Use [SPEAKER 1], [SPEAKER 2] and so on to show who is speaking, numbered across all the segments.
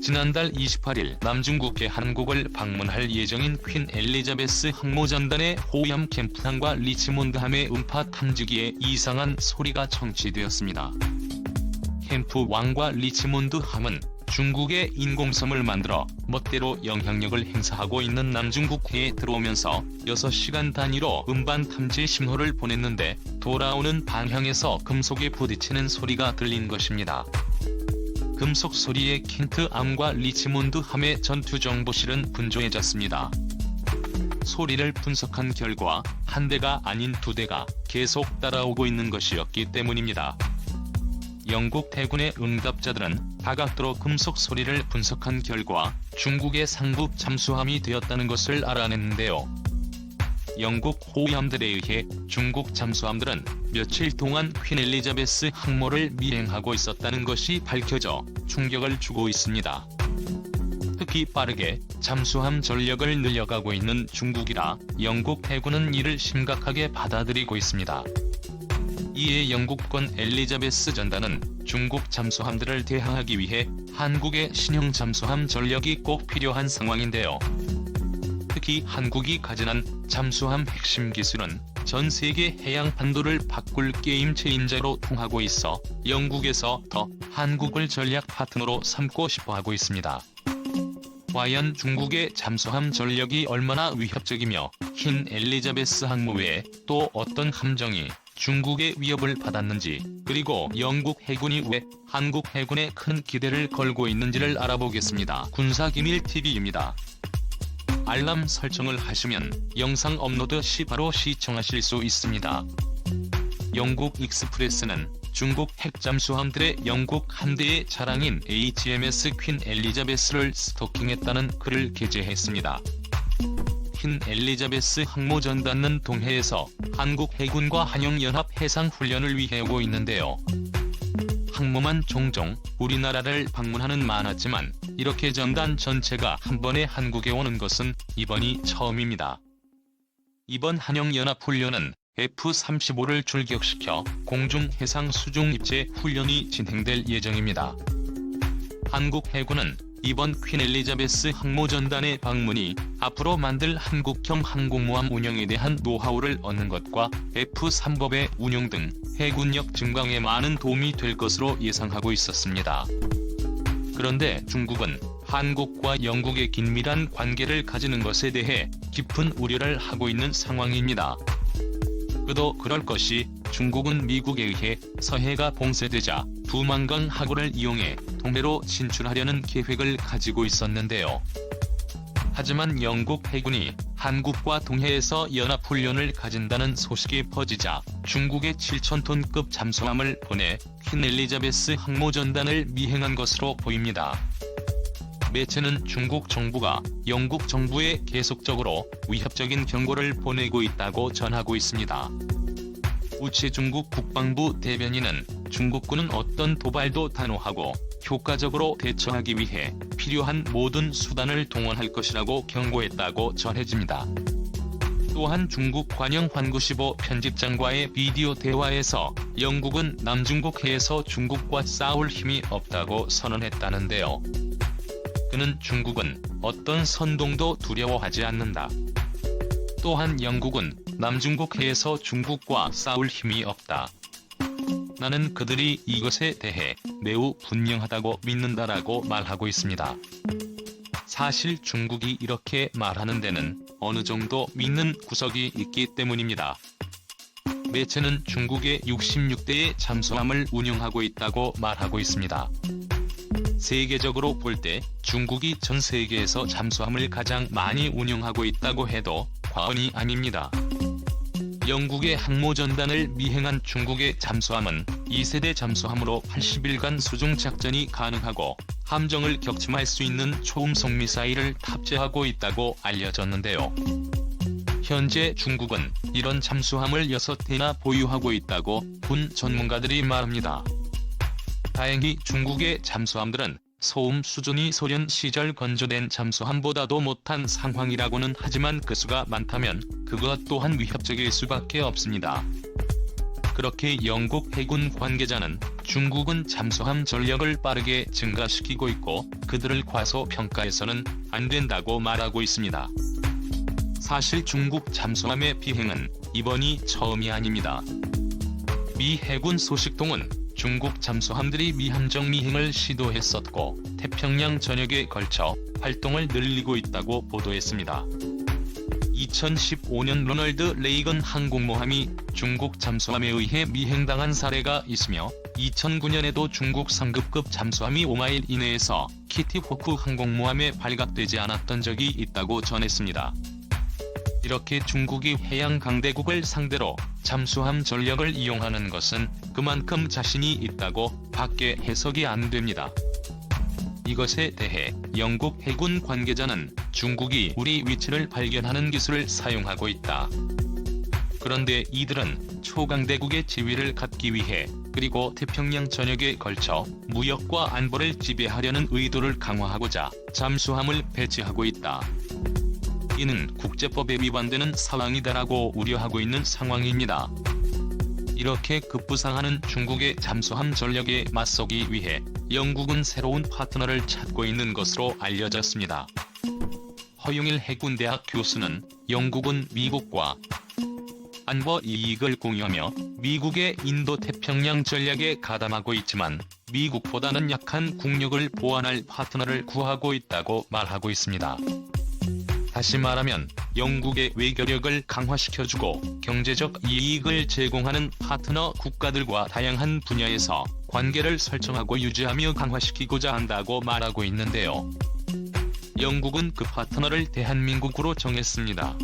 [SPEAKER 1] 지난달 28일 남중국해 한국을 방문할 예정인 퀸 엘리자베스 항모전단의 호위함 캠프함과 리치몬드함의 음파 탐지기에 이상한 소리가 청취되었습니다. 캠프함과 리치몬드함은 중국의 인공섬을 만들어 멋대로 영향력을 행사하고 있는 남중국해에 들어오면서 6시간 단위로 음반 탐지 신호를 보냈는데 돌아오는 방향에서 금속에 부딪히는 소리가 들린 것입니다. 금속 소리에 킨트함과 리치몬드함의 전투정보실은 분주해졌습니다. 소리를 분석한 결과 한 대가 아닌 2대가 계속 따라오고 있는 것이었기 때문입니다. 영국 해군의 응답자들은 다각도로 금속 소리를 분석한 결과 중국의 상급 잠수함이 되었다는 것을 알아냈는데요. 영국 호위함들에 의해 중국 잠수함들은 며칠 동안 퀸 엘리자베스 항모를 미행하고 있었다는 것이 밝혀져 충격을 주고 있습니다. 특히 빠르게 잠수함 전력을 늘려가고 있는 중국이라 영국 해군은 이를 심각하게 받아들이고 있습니다. 이에 영국군 엘리자베스 전단은 중국 잠수함들을 대항하기 위해 한국의 신형 잠수함 전력이 꼭 필요한 상황인데요. 특히 한국이 가진한 잠수함 핵심 기술은 전 세계 해양 판도를 바꿀 게임 체인저로 통하고 있어 영국에서 더 한국을 전략 파트너로 삼고 싶어하고 있습니다. 과연 중국의 잠수함 전력이 얼마나 위협적이며 퀸 엘리자베스 항모 외에 또 어떤 함정이 중국의 위협을 받았는지, 그리고 영국 해군이 왜 한국 해군에 큰 기대를 걸고 있는지를 알아보겠습니다. 군사기밀TV입니다. 알람 설정을 하시면 영상 업로드 시 바로 시청하실 수 있습니다. 영국 익스프레스는 중국 핵잠수함들의 영국 함대의 자랑인 HMS 퀸 엘리자베스를 스토킹했다는 글을 게재했습니다. 퀸 엘리자베스 항모전단은 동해에서 한국 해군과 한영연합 해상훈련을 위해 오고 있는데요. 항모만 종종 우리나라를 방문하는 많았지만 이렇게 전단 전체가 한 번에 한국에 오는 것은 이번이 처음입니다. 이번 한영연합훈련은 F-35를 출격시켜 공중해상 수중입체 훈련이 진행될 예정입니다. 한국 해군은 이번 퀸 엘리자베스 항모전단의 방문이 앞으로 만들 한국형 항공모함 운영에 대한 노하우를 얻는 것과 F-3법의 운용 등 해군력 증강에 많은 도움이 될 것으로 예상하고 있었습니다. 그런데 중국은 한국과 영국의 긴밀한 관계를 가지는 것에 대해 깊은 우려를 하고 있는 상황입니다. 그도 그럴 것이 중국은 미국에 의해 서해가 봉쇄되자 두만강 하구를 이용해 동해로 진출하려는 계획을 가지고 있었는데요. 하지만 영국 해군이 한국과 동해에서 연합훈련을 가진다는 소식이 퍼지자 중국의 7,000톤급 잠수함을 보내 퀸 엘리자베스 항모전단을 미행한 것으로 보입니다. 매체는 중국 정부가 영국 정부에 계속적으로 위협적인 경고를 보내고 있다고 전하고 있습니다. 우치 중국 국방부 대변인은 중국군은 어떤 도발도 단호하고 효과적으로 대처하기 위해 필요한 모든 수단을 동원할 것이라고 경고했다고 전해집니다. 또한 중국 관영 환구15 편집장과의 비디오 대화에서 영국은 남중국해에서 중국과 싸울 힘이 없다고 선언했다는데요. 그는 중국은 어떤 선동도 두려워하지 않는다. 또한 영국은 남중국해에서 중국과 싸울 힘이 없다. 나는 그들이 이것에 대해 매우 분명하다고 믿는다라고 말하고 있습니다. 사실 중국이 이렇게 말하는 데는 어느 정도 믿는 구석이 있기 때문입니다. 매체는 중국의 66대의 잠수함을 운용하고 있다고 말하고 있습니다. 세계적으로 볼 때 중국이 전 세계에서 잠수함을 가장 많이 운용하고 있다고 해도 과언이 아닙니다. 영국의 항모전단을 미행한 중국의 잠수함은 2세대 잠수함으로 80일간 수중작전이 가능하고 함정을 격침할 수 있는 초음속 미사일을 탑재하고 있다고 알려졌는데요. 현재 중국은 이런 잠수함을 6대나 보유하고 있다고 군 전문가들이 말합니다. 다행히 중국의 잠수함들은 소음 수준이 소련 시절 건조된 잠수함보다도 못한 상황이라고는 하지만 그 수가 많다면 그것 또한 위협적일 수밖에 없습니다. 그렇게 영국 해군 관계자는 중국은 잠수함 전력을 빠르게 증가시키고 있고 그들을 과소평가해서는 안 된다고 말하고 있습니다. 사실 중국 잠수함의 비행은 이번이 처음이 아닙니다. 미 해군 소식통은 중국 잠수함들이 미함정 미행을 시도했었고 태평양 전역에 걸쳐 활동을 늘리고 있다고 보도했습니다. 2015년 로널드 레이건 항공모함이 중국 잠수함에 의해 미행당한 사례가 있으며 2009년에도 중국 상급급 잠수함이 5마일 이내에서 키티 호크 항공모함에 발각되지 않았던 적이 있다고 전했습니다. 이렇게 중국이 해양 강대국을 상대로 잠수함 전력을 이용하는 것은 그만큼 자신이 있다고 밖에 해석이 안 됩니다. 이것에 대해 영국 해군 관계자는 중국이 우리 위치를 발견하는 기술을 사용하고 있다. 그런데 이들은 초강대국의 지위를 갖기 위해 그리고 태평양 전역에 걸쳐 무역과 안보를 지배하려는 의도를 강화하고자 잠수함을 배치하고 있다. 이는 국제법에 위반되는 상황이다라고 우려하고 있는 상황입니다. 이렇게 급부상하는 중국의 잠수함 전력에 맞서기 위해 영국은 새로운 파트너를 찾고 있는 것으로 알려졌습니다. 허용일 해군대학 교수는 영국은 미국과 안보 이익을 공유하며 미국의 인도-태평양 전략에 가담하고 있지만 미국보다는 약한 국력을 보완할 파트너를 구하고 있다고 말하고 있습니다. 다시 말하면 영국의 외교력을 강화시켜주고 경제적 이익을 제공하는 파트너 국가들과 다양한 분야에서 관계를 설정하고 유지하며 강화시키고자 한다고 말하고 있는데요. 영국은 그 파트너를 대한민국으로 정했습니다.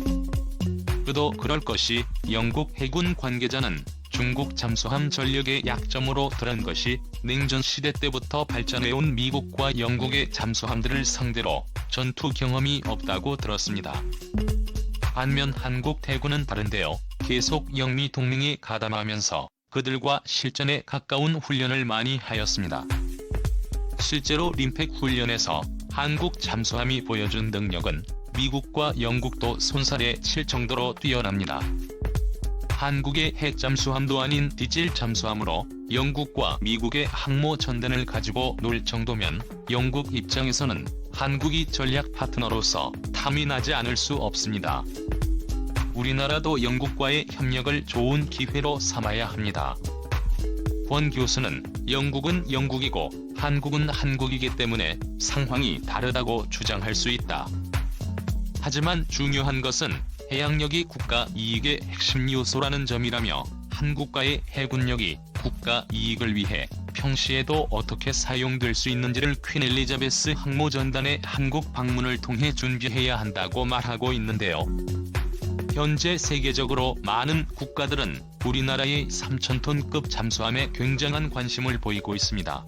[SPEAKER 1] 그도 그럴 것이 영국 해군 관계자는 중국 잠수함 전력의 약점으로 들은 것이 냉전 시대 때부터 발전해온 미국과 영국의 잠수함들을 상대로 전투 경험이 없다고 들었습니다. 반면 한국 해군은 다른데요. 계속 영미 동맹에 가담하면서 그들과 실전에 가까운 훈련을 많이 하였습니다. 실제로 림팩 훈련에서 한국 잠수함이 보여준 능력은 미국과 영국도 손살에 칠 정도로 뛰어납니다. 한국의 핵잠수함도 아닌 디젤 잠수함으로 영국과 미국의 항모 전단을 가지고 놀 정도면 영국 입장에서는 한국이 전략 파트너로서 탐이 나지 않을 수 없습니다. 우리나라도 영국과의 협력을 좋은 기회로 삼아야 합니다. 권 교수는 영국은 영국이고 한국은 한국이기 때문에 상황이 다르다고 주장할 수 있다. 하지만 중요한 것은 해양력이 국가 이익의 핵심 요소라는 점이라며 한국과의 해군력이 국가 이익을 위해 평시에도 어떻게 사용될 수 있는지를 퀸 엘리자베스 항모전단의 한국 방문을 통해 준비해야 한다고 말하고 있는데요. 현재 세계적으로 많은 국가들은 우리나라의 3,000톤급 잠수함에 굉장한 관심을 보이고 있습니다.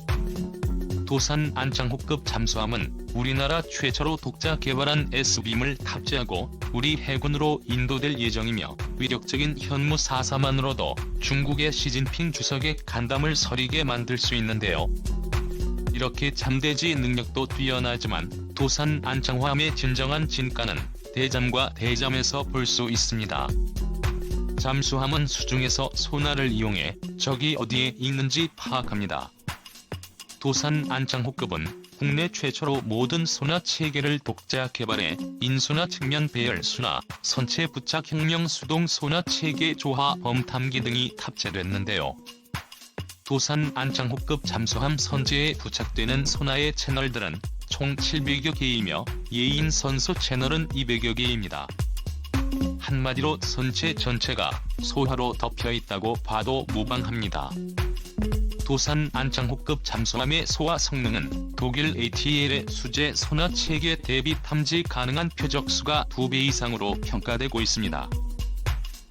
[SPEAKER 1] 도산 안창호급 잠수함은 우리나라 최초로 독자 개발한 S빔을 탑재하고 우리 해군으로 인도될 예정이며 위력적인 현무 4사만으로도 중국의 시진핑 주석의 간담을 서리게 만들 수 있는데요. 이렇게 잠대지 능력도 뛰어나지만 도산 안창호함의 진정한 진가는 대잠과 대잠에서 볼 수 있습니다. 잠수함은 수중에서 소나를 이용해 적이 어디에 있는지 파악합니다. 도산 안창호급은 국내 최초로 모든 소나 체계를 독자 개발해 인소나 측면 배열 소나, 선체 부착 혁명 수동 소나 체계 조화 범탐기 등이 탑재됐는데요. 도산 안창호급 잠수함 선체에 부착되는 소나의 채널들은 총 700여 개이며 예인 선소 채널은 200여 개입니다. 한마디로 선체 전체가 소화로 덮여 있다고 봐도 무방합니다. 도산 안창호급 잠수함의 소화 성능은 독일 ATL의 수제 소나 체계 대비 탐지 가능한 표적수가 2배 이상으로 평가되고 있습니다.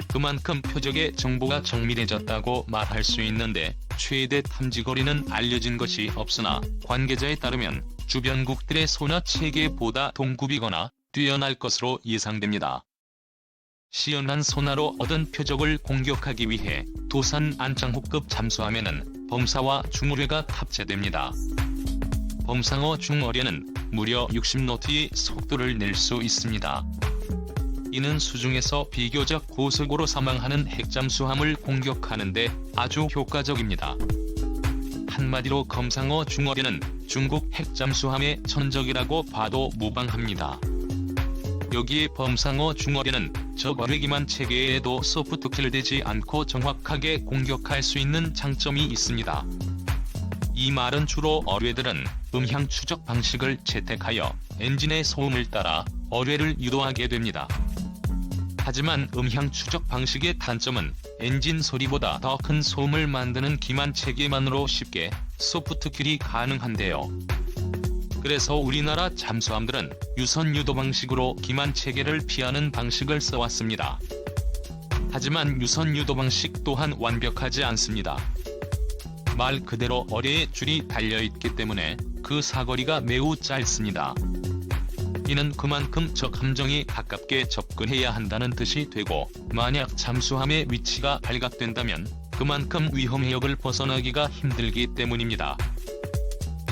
[SPEAKER 1] 그만큼 표적의 정보가 정밀해졌다고 말할 수 있는데 최대 탐지거리는 알려진 것이 없으나 관계자에 따르면 주변국들의 소나 체계보다 동급이거나 뛰어날 것으로 예상됩니다. 시원한 소나로 얻은 표적을 공격하기 위해 도산 안창호급 잠수함에는 범사와 중어뢰가 탑재됩니다. 범상어 중어뢰는 무려 60노트의 속도를 낼 수 있습니다. 이는 수중에서 비교적 고속으로 사망하는 핵잠수함을 공격하는데 아주 효과적입니다. 한마디로 검상어 중어뢰는 중국 핵잠수함의 천적이라고 봐도 무방합니다. 여기에 범상어 중어뢰는 적 어뢰 기만 체계에도 소프트킬되지 않고 정확하게 공격할 수 있는 장점이 있습니다. 이 말은 주로 어뢰들은 음향 추적 방식을 채택하여 엔진의 소음을 따라 어뢰를 유도하게 됩니다. 하지만 음향 추적 방식의 단점은 엔진 소리보다 더 큰 소음을 만드는 기만 체계만으로 쉽게 소프트킬이 가능한데요. 그래서 우리나라 잠수함들은 유선 유도 방식으로 기만 체계를 피하는 방식을 써왔습니다. 하지만 유선 유도 방식 또한 완벽하지 않습니다. 말 그대로 어뢰에 줄이 달려있기 때문에 그 사거리가 매우 짧습니다. 이는 그만큼 적 함정에 가깝게 접근해야 한다는 뜻이 되고, 만약 잠수함의 위치가 발각된다면 그만큼 위험 해역을 벗어나기가 힘들기 때문입니다.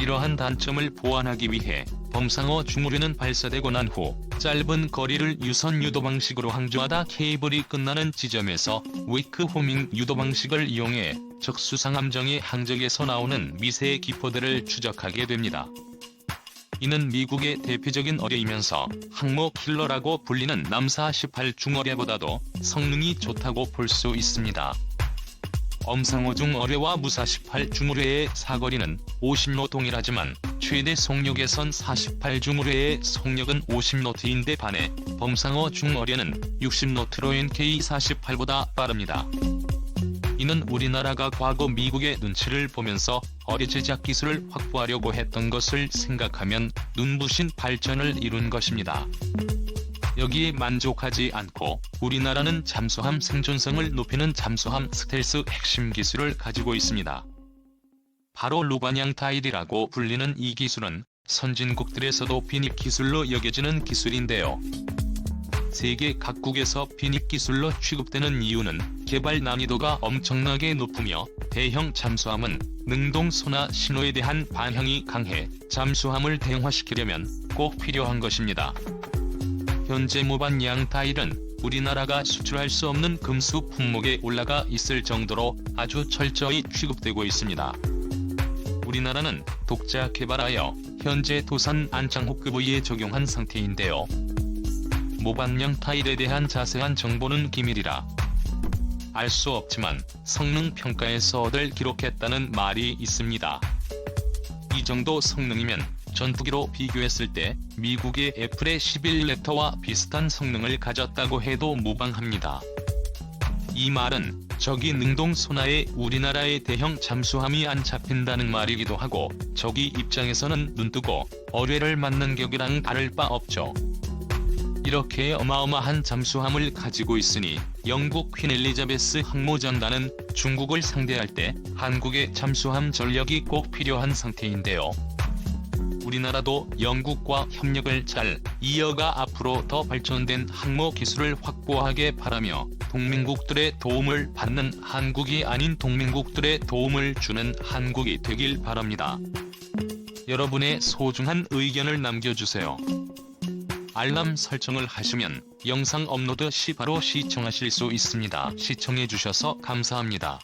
[SPEAKER 1] 이러한 단점을 보완하기 위해 범상어 중어뢰는 발사되고 난 후 짧은 거리를 유선 유도 방식으로 항주하다 케이블이 끝나는 지점에서 웨이크 호밍 유도 방식을 이용해 적 수상 함정의 항적에서 나오는 미세 기포들을 추적하게 됩니다. 이는 미국의 대표적인 어뢰이면서 항모 킬러라고 불리는 남사 18 중어뢰보다도 성능이 좋다고 볼 수 있습니다. 엄상어 중어뢰와 무사 18 중어뢰의 사거리는 50노 동일하지만 최대 속력에선 48 중어뢰의 속력은 50노트인데 반해 범상어 중어뢰는 60노트로 NK48보다 빠릅니다. 이는 우리나라가 과거 미국의 눈치를 보면서 어뢰 제작 기술을 확보하려고 했던 것을 생각하면 눈부신 발전을 이룬 것입니다. 여기에 만족하지 않고 우리나라는 잠수함 생존성을 높이는 잠수함 스텔스 핵심 기술을 가지고 있습니다. 바로 루반양 타일이라고 불리는 이 기술은 선진국들에서도 빈입 기술로 여겨지는 기술인데요. 세계 각국에서 빈입 기술로 취급되는 이유는 개발 난이도가 엄청나게 높으며 대형 잠수함은 능동 소나 신호에 대한 반향이 강해 잠수함을 대형화시키려면 꼭 필요한 것입니다. 현재 무반양 타일은 우리나라가 수출할 수 없는 금수 품목에 올라가 있을 정도로 아주 철저히 취급되고 있습니다. 우리나라는 독자 개발하여 현재 도산 안창호급의에 적용한 상태인데요. 무반양 타일에 대한 자세한 정보는 기밀이라 알 수 없지만 성능 평가에서 얻을 기록했다는 말이 있습니다. 이 정도 성능이면 전투기로 비교했을 때 미국의 애플의 11랩터와 비슷한 성능을 가졌다고 해도 무방합니다. 이 말은 적이 능동 소나에 우리나라의 대형 잠수함이 안 잡힌다는 말이기도 하고, 적이 입장에서는 눈뜨고 어뢰를 맞는 격이랑 다를 바 없죠. 이렇게 어마어마한 잠수함을 가지고 있으니 영국 퀸 엘리자베스 항모전단은 중국을 상대할 때 한국의 잠수함 전력이 꼭 필요한 상태인데요. 우리나라도 영국과 협력을 잘 이어가 앞으로 더 발전된 항모 기술을 확보하게 바라며 동맹국들의 도움을 받는 한국이 아닌 동맹국들의 도움을 주는 한국이 되길 바랍니다. 여러분의 소중한 의견을 남겨주세요. 알람 설정을 하시면 영상 업로드 시 바로 시청하실 수 있습니다. 시청해주셔서 감사합니다.